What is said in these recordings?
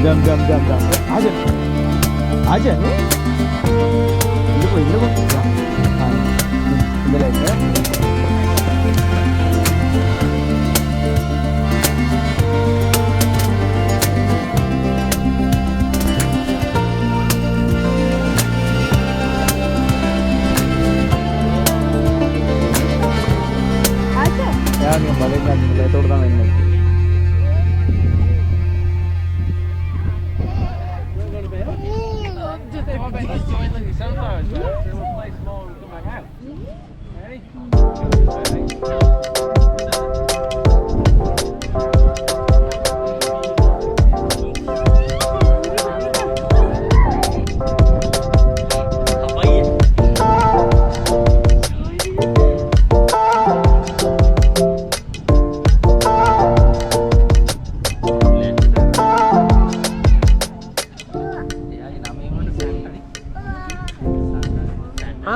Jam. Aja nih. Ini kok. Ini lagi ya. Ya, kembalikan mulai turun ini.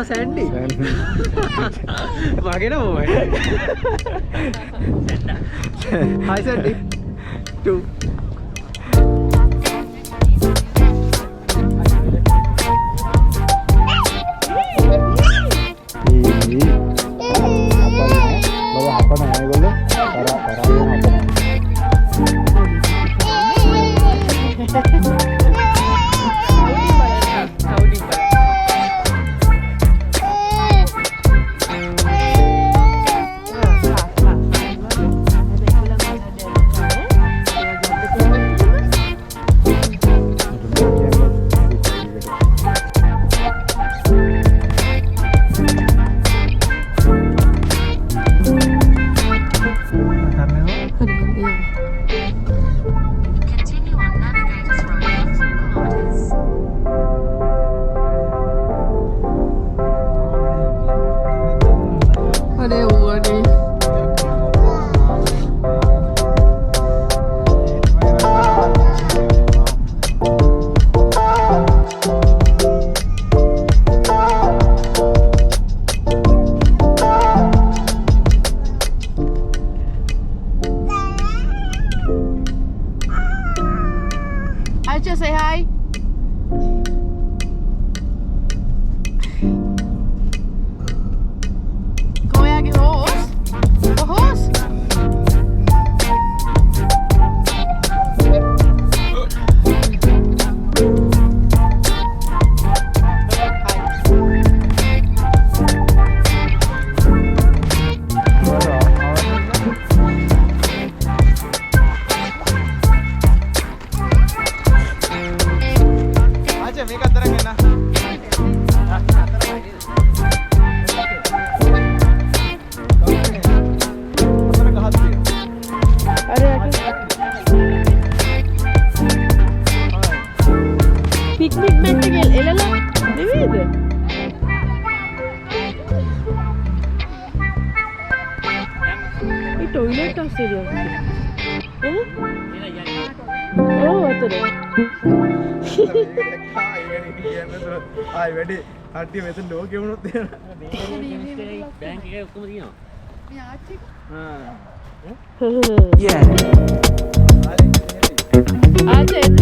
Sandy. Pakai nama apa? Hi Sandy. Two. Apa namanya dulu? Acha, say hi. Kom jag ihåg oss? På oss? Picknick mentigel elala නෙමෙයිද? ඒ toilet අස්සේද? ඔව් අතට. ආයි වැඩි හට්ටිය මෙතන ලෝකෙ වුණොත් එහෙම. Bank එකේ ඔක්කොම තියෙනවා. මේ ආච්චි. Yeah. ආච්චි එන්න.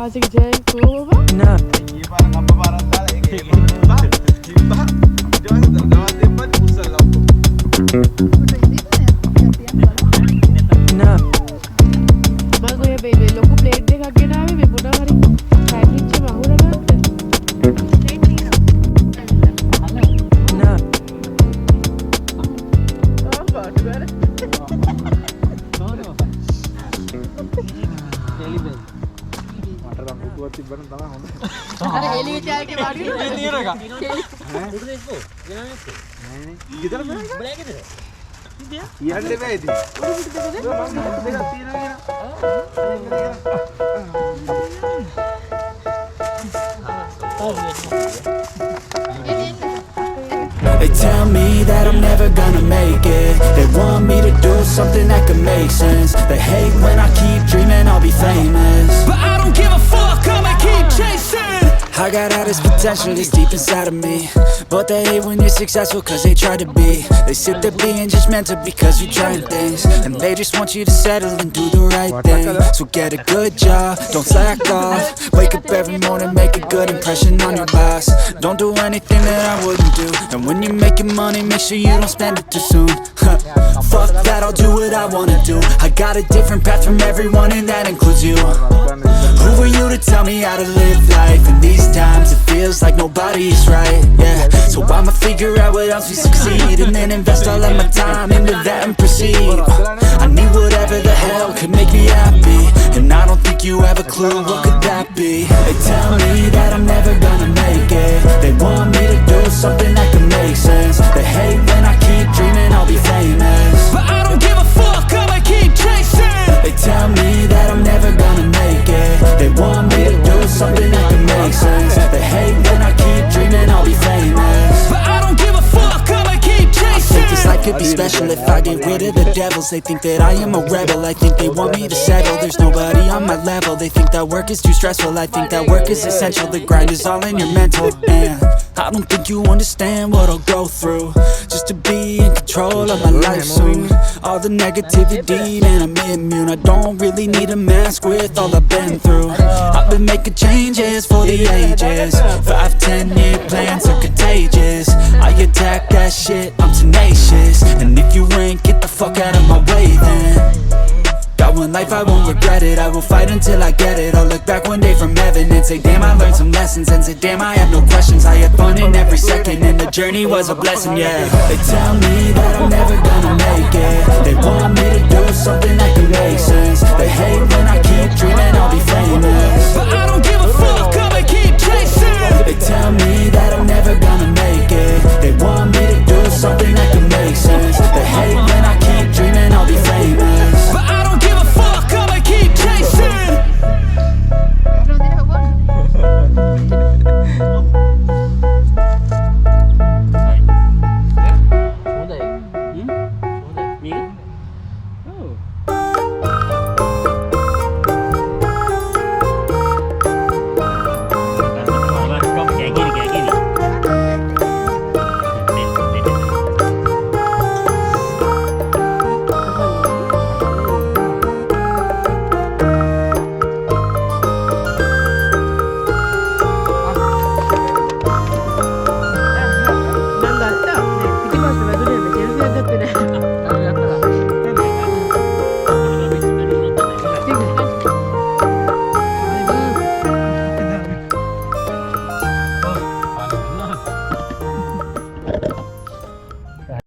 ආසික ජය කෝවා Nah. ඊයේ පාර කප්ප පාරක් දාලා ඒක කිව්වා කිව්වා ජොයින් දවස් දෙපත් කුසල ඔක්කොම Nah. මම ඔය මේ ලොකු ප්ලේට් එකක් ගෙනාවේ මේ මොනවා හරි සෑන්ඩ්විච් එක අහුර ගන්න Nah. මට නම් පුතුවක් තිබ්බනම් තමයි හොඳ අර එළිය චායකේ වාඩි වෙනවා තියෙන එක ගෙදර නෑ කියන්න බෑ ඉතින් දෙකක් තියෙනවා They tell me that I'm never gonna make it. They want me to do something that could make sense. They hate when I keep dreaming I'll be famous, but I don't give a fuck, I'ma keep chasing. I got all this potential that's deep inside of me, but they hate when you're successful cause they try to be. They sit there being judgmental because you're trying things, and they just want you to settle and do the right thing. So get a good job, don't slack off. Wake up every morning, make a good impression on your boss. Don't do anything that I wouldn't do, and when you're making money, make sure you don't spend it too soon. Fuck that, I'll do what I wanna do. I got a different path from everyone and that includes you. Who are you to tell me how to live life? In these times it feels like nobody's right, yeah. So I'ma figure out what else we succeed, and then invest all of my time into that and proceed. I need whatever the hell could make me happy, and I don't think you have a clue what could that be. They tell me that I'm never gonna make it. They want me to do something that could make sense. They hate when I keep dreaming I'll be famous, but I don't give a fuck, I'ma keep chasing. They tell me that I'm never gonna make it. They want me to do something that could make sense. They hate when I keep dreaming I'll be famous, but I don't give a fuck, I'ma keep chasing. I think this life could be special if I get rid of the devils. They think that I am a rebel, I think they want me to settle. There's nobody on my level, they think that work is too stressful. I think that work is essential, the grind is all in your mental. And I don't think you understand what I'll go through just to be in control of my life soon. All the negativity, man, I'm immune. I don't really need a mask with all I've been through. I've been making changes for the ages. 5-10 year plans are contagious. I attack that shit, I'm tenacious. And if you ain't, get the fuck out of my way then. Got one life, I won't regret it. I will fight until I get it. I'll look back one day from heaven and say, damn, I learned some lessons. And say, damn, I have no questions. I had fun in every second, and the journey was a blessing, yeah. They tell me that I'm never gonna make it. They want me to do something that can make sense. They hate when I keep dreaming I'll